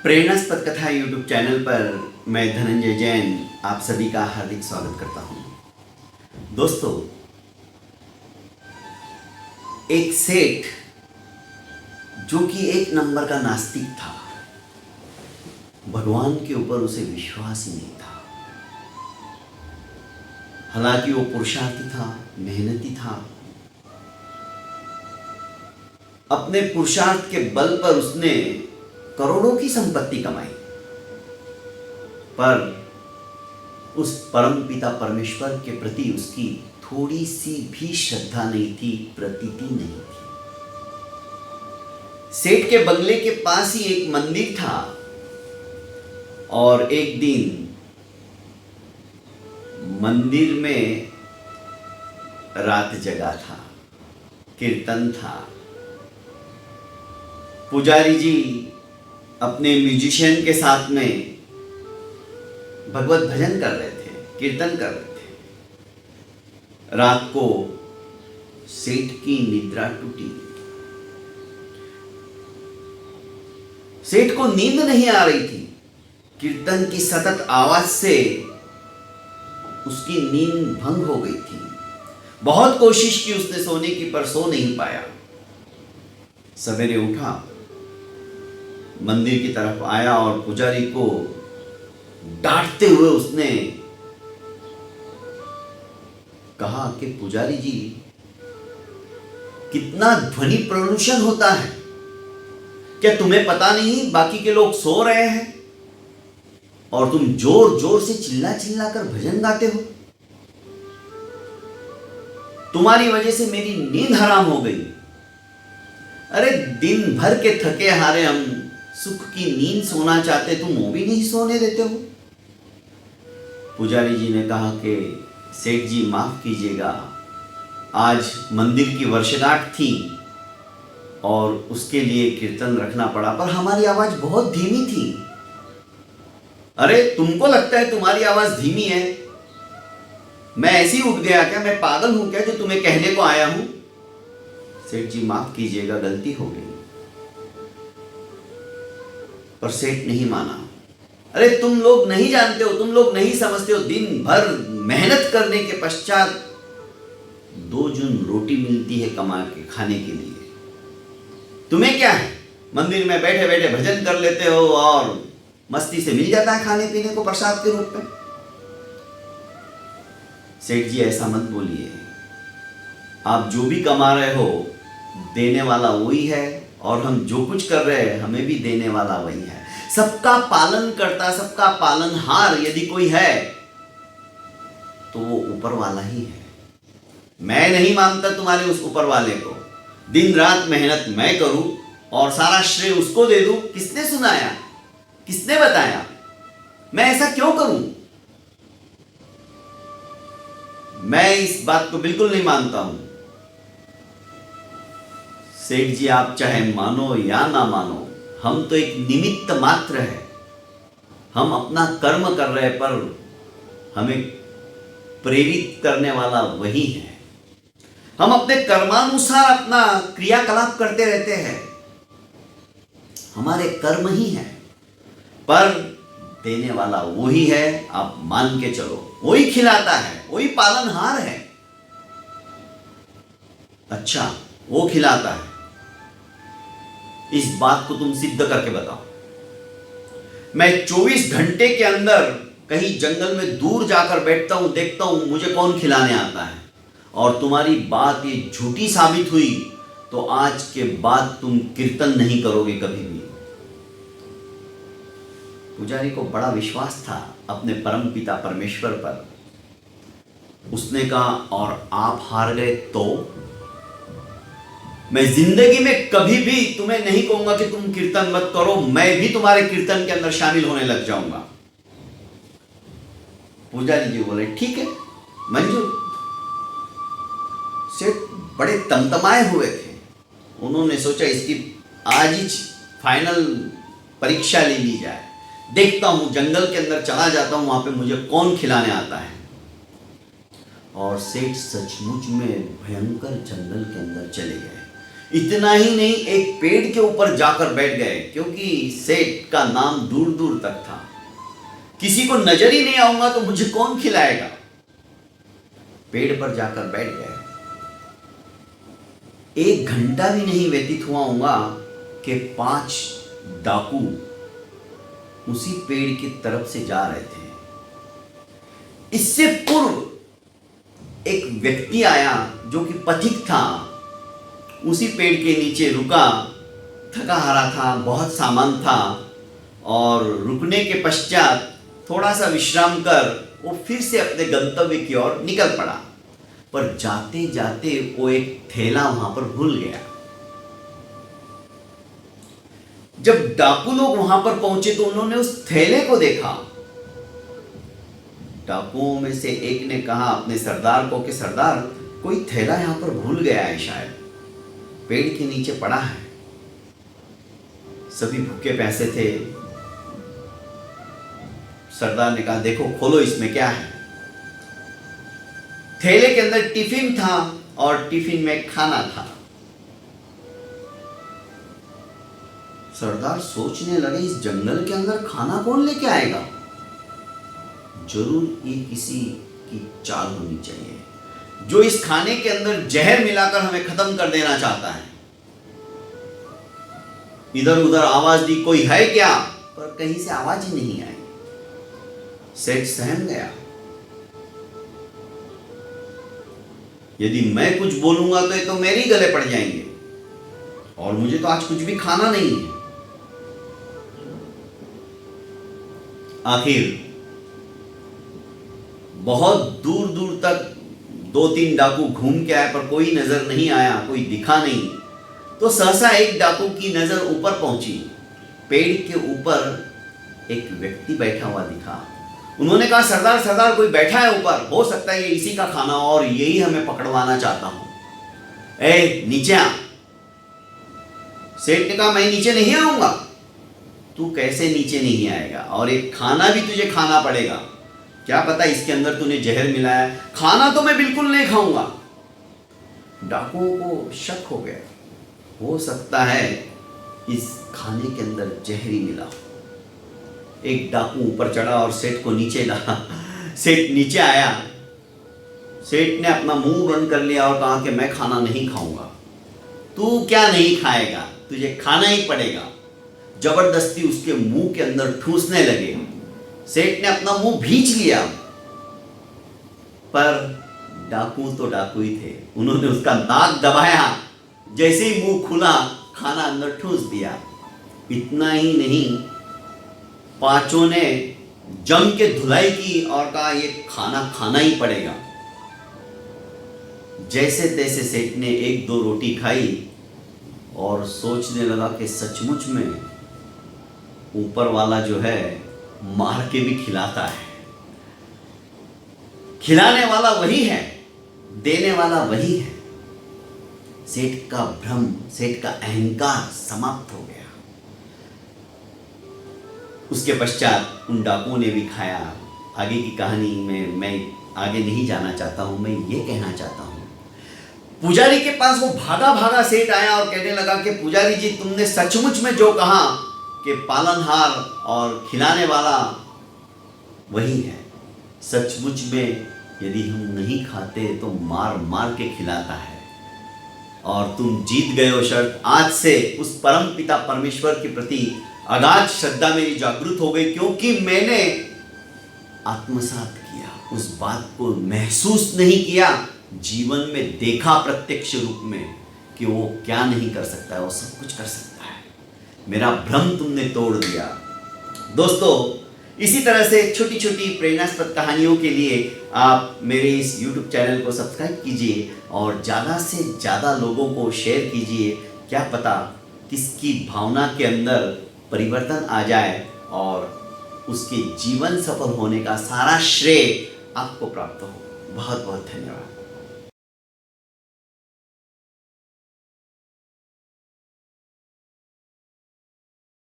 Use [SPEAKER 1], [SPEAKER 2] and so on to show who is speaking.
[SPEAKER 1] प्रेरणास्पद कथा YouTube channel पर मैं धनंजय जैन आप सभी का हार्दिक स्वागत करता हूं। दोस्तों, एक सेठ जो कि एक नंबर का नास्तिक था, भगवान के ऊपर उसे विश्वास ही नहीं था। हालांकि वो पुरुषार्थी था, मेहनती था। अपने पुरुषार्थ के बल पर उसने करोड़ों की संपत्ति कमाई, पर उस परम पिता परमेश्वर के प्रति उसकी थोड़ी सी भी श्रद्धा नहीं थी, प्रतीति नहीं थी। सेठ के बंगले के पास ही एक मंदिर था और एक दिन मंदिर में रात जगा था, कीर्तन था। पुजारी जी अपने म्यूजिशियन के साथ में भगवत भजन कर रहे थे, कीर्तन कर रहे थे। रात को सेठ की निद्रा टूटी। सेठ को नींद नहीं आ रही थी। कीर्तन की सतत आवाज से उसकी नींद भंग हो गई थी। बहुत कोशिश की उसने सोने की, पर सो नहीं पाया। सवेरे उठा, मंदिर की तरफ आया और पुजारी को डांटते हुए उसने कहा कि पुजारी जी, कितना ध्वनि प्रदूषण होता है, क्या तुम्हें पता नहीं बाकी के लोग सो रहे हैं और तुम जोर जोर से चिल्ला चिल्ला कर भजन गाते हो। तुम्हारी वजह से मेरी नींद हराम हो गई। अरे दिन भर के थके हारे हम सुख की नींद सोना चाहते, तुम वो भी नहीं सोने देते हो। पुजारी जी ने कहा कि सेठ जी माफ कीजिएगा, आज मंदिर की वर्षगांठ थी और उसके लिए कीर्तन रखना पड़ा, पर हमारी आवाज बहुत धीमी थी। अरे तुमको लगता है तुम्हारी आवाज धीमी है? मैं ऐसे ही उठ गया क्या? मैं पागल हूं क्या जो तुम्हें कहने को आया हूं? सेठ जी माफ कीजिएगा, गलती हो गई। पर सेठ नहीं माना। अरे तुम लोग नहीं जानते हो, तुम लोग नहीं समझते हो, दिन भर मेहनत करने के पश्चात 2 जून रोटी मिलती है कमा के खाने के लिए। तुम्हें क्या है, मंदिर में बैठे बैठे भजन कर लेते हो और मस्ती से मिल जाता है खाने पीने को प्रसाद के रूप में। सेठ जी ऐसा मत बोलिए, आप जो भी कमा रहे हो देने वाला वही है, और हम जो कुछ कर रहे हैं हमें भी देने वाला वही है। सबका पालन करता, सबका पालनहार यदि कोई है तो वो ऊपर वाला ही है। मैं नहीं मानता तुम्हारे उस ऊपर वाले को। दिन रात मेहनत मैं करूं और सारा श्रेय उसको दे दूं। किसने सुनाया, किसने बताया? मैं ऐसा क्यों करूं? मैं इस बात को बिल्कुल नहीं मानता हूं। सेठ जी, आप चाहे मानो या ना मानो, हम तो एक निमित्त मात्र है। हम अपना कर्म कर रहे हैं, पर हमें प्रेरित करने वाला वही है। हम अपने कर्मानुसार अपना क्रियाकलाप करते रहते हैं, हमारे कर्म ही है, पर देने वाला वही है। आप मान के चलो, वही खिलाता है, वही पालनहार है। अच्छा, वो खिलाता है, इस बात को तुम सिद्ध करके बताओ। मैं 24 घंटे के अंदर कहीं जंगल में दूर जाकर बैठता हूं, देखता हूं मुझे कौन खिलाने आता है, और तुम्हारी बात ये झूठी साबित हुई तो आज के बाद तुम कीर्तन नहीं करोगे कभी भी। पुजारी को बड़ा विश्वास था अपने परम पिता परमेश्वर पर। उसने कहा, और आप हार गए तो? मैं जिंदगी में कभी भी तुम्हें नहीं कहूंगा कि तुम कीर्तन मत करो, मैं भी तुम्हारे कीर्तन के अंदर शामिल होने लग जाऊंगा। पुजारी जी बोले, ठीक है, मंजूर। सेठ बड़े तमतमाए हुए थे। उन्होंने सोचा इसकी आज ही फाइनल परीक्षा ले ली जाए। देखता हूं, जंगल के अंदर चला जाता हूं, वहां पे मुझे कौन खिलाने आता है। और सेठ सचमुच में भयंकर जंगल के अंदर चले गए। इतना ही नहीं, एक पेड़ के ऊपर जाकर बैठ गए, क्योंकि सेठ का नाम दूर दूर तक था। किसी को नजर ही नहीं आऊंगा तो मुझे कौन खिलाएगा। पेड़ पर जाकर बैठ गए। 1 घंटा भी नहीं व्यतीत हुआ होगा कि 5 डाकू उसी पेड़ की तरफ से जा रहे थे। इससे पूर्व एक व्यक्ति आया जो कि पथिक था, उसी पेड़ के नीचे रुका, थका हारा था, बहुत सामान था, और रुकने के पश्चात थोड़ा सा विश्राम कर वो फिर से अपने गंतव्य की ओर निकल पड़ा। पर जाते जाते वो एक थैला वहां पर भूल गया। जब डाकू लोग वहां पर पहुंचे तो उन्होंने उस थैले को देखा। डाकुओं में से एक ने कहा अपने सरदार को कि सरदार, कोई थैला यहां पर भूल गया है, शायद पेड़ के नीचे पड़ा है। सभी भूखे प्यासे थे। सरदार ने कहा देखो, खोलो, इसमें क्या है। थैले के अंदर टिफिन था और टिफिन में खाना था। सरदार सोचने लगे, इस जंगल के अंदर खाना कौन लेके आएगा। जरूर ये किसी की चाल होनी चाहिए, जो इस खाने के अंदर जहर मिलाकर हमें खत्म कर देना चाहता है। इधर उधर आवाज दी, कोई है क्या, पर कहीं से आवाज ही नहीं आई। सेठ सहम गया। यदि मैं कुछ बोलूंगा तो ये तो मेरे ही गले पड़ जाएंगे, और मुझे तो आज कुछ भी खाना नहीं है। आखिर बहुत दूर दूर तक 2-3 डाकू घूम के आए, पर कोई नजर नहीं आया, कोई दिखा नहीं। तो सहसा एक डाकू की नजर ऊपर पहुंची। पेड़ के ऊपर एक व्यक्ति बैठा हुआ दिखा। उन्होंने कहा सरदार सरदार, कोई बैठा है ऊपर, हो सकता है ये इसी का खाना हो और यही हमें पकड़वाना चाहता हूं। ए नीचे आ। सेठ ने कहा मैं नीचे नहीं आऊंगा। तू कैसे नीचे नहीं आएगा, और एक खाना भी तुझे खाना पड़ेगा। क्या पता इसके अंदर तूने जहर मिलाया। खाना तो मैं बिल्कुल नहीं खाऊंगा। डाकुओं को शक हो गया, हो सकता है इस खाने के अंदर जहर ही मिला। एक डाकू ऊपर चढ़ा और सेठ को नीचे डाला। सेठ नीचे आया। सेठ ने अपना मुंह बंद कर लिया और कहा कि मैं खाना नहीं खाऊंगा। तू क्या नहीं खाएगा, तुझे खाना ही पड़ेगा। जबरदस्ती उसके मुंह के अंदर ठूसने लगे। सेठ ने अपना मुंह भींच लिया, पर डाकू तो डाकू ही थे। उन्होंने उसका नाक दबाया, जैसे ही मुंह खुला खाना अंदर ठूस दिया। इतना ही नहीं, पांचों ने जम के धुलाई की और कहा ये खाना खाना ही पड़ेगा। जैसे तैसे सेठ ने 1-2 रोटी खाई और सोचने लगा कि सचमुच में ऊपर वाला जो है मार के भी खिलाता है। खिलाने वाला वही है, देने वाला वही है। सेठ का भ्रम, सेठ का अहंकार समाप्त हो गया। उसके पश्चात उन डाकुओं ने भी खाया। आगे की कहानी में मैं आगे नहीं जाना चाहता हूं। मैं ये कहना चाहता हूं, पुजारी के पास वो भागा भागा सेठ आया और कहने लगा कि पुजारी जी, तुमने सचमुच में जो कहा कि पालनहार और खिलाने वाला वही है। सचमुच में यदि हम नहीं खाते तो मार मार के खिलाता है। और तुम जीत गए हो शर्त। आज से उस परम पिता परमेश्वर के प्रति अगाध श्रद्धा मेरी जागृत हो गई, क्योंकि मैंने आत्मसात किया, उस बात को महसूस नहीं किया, जीवन में देखा प्रत्यक्ष रूप में कि वो क्या नहीं कर सकता है, वो सब कुछ कर सकता है। मेरा भ्रम तुमने तोड़ दिया। दोस्तों, इसी तरह से छोटी छोटी प्रेरणास्पद कहानियों के लिए आप मेरे इस YouTube चैनल को सब्सक्राइब कीजिए और ज़्यादा से ज़्यादा लोगों को शेयर कीजिए। क्या पता किसकी भावना के अंदर परिवर्तन आ जाए और उसके जीवन सफल होने का सारा श्रेय आपको प्राप्त हो। बहुत बहुत धन्यवाद।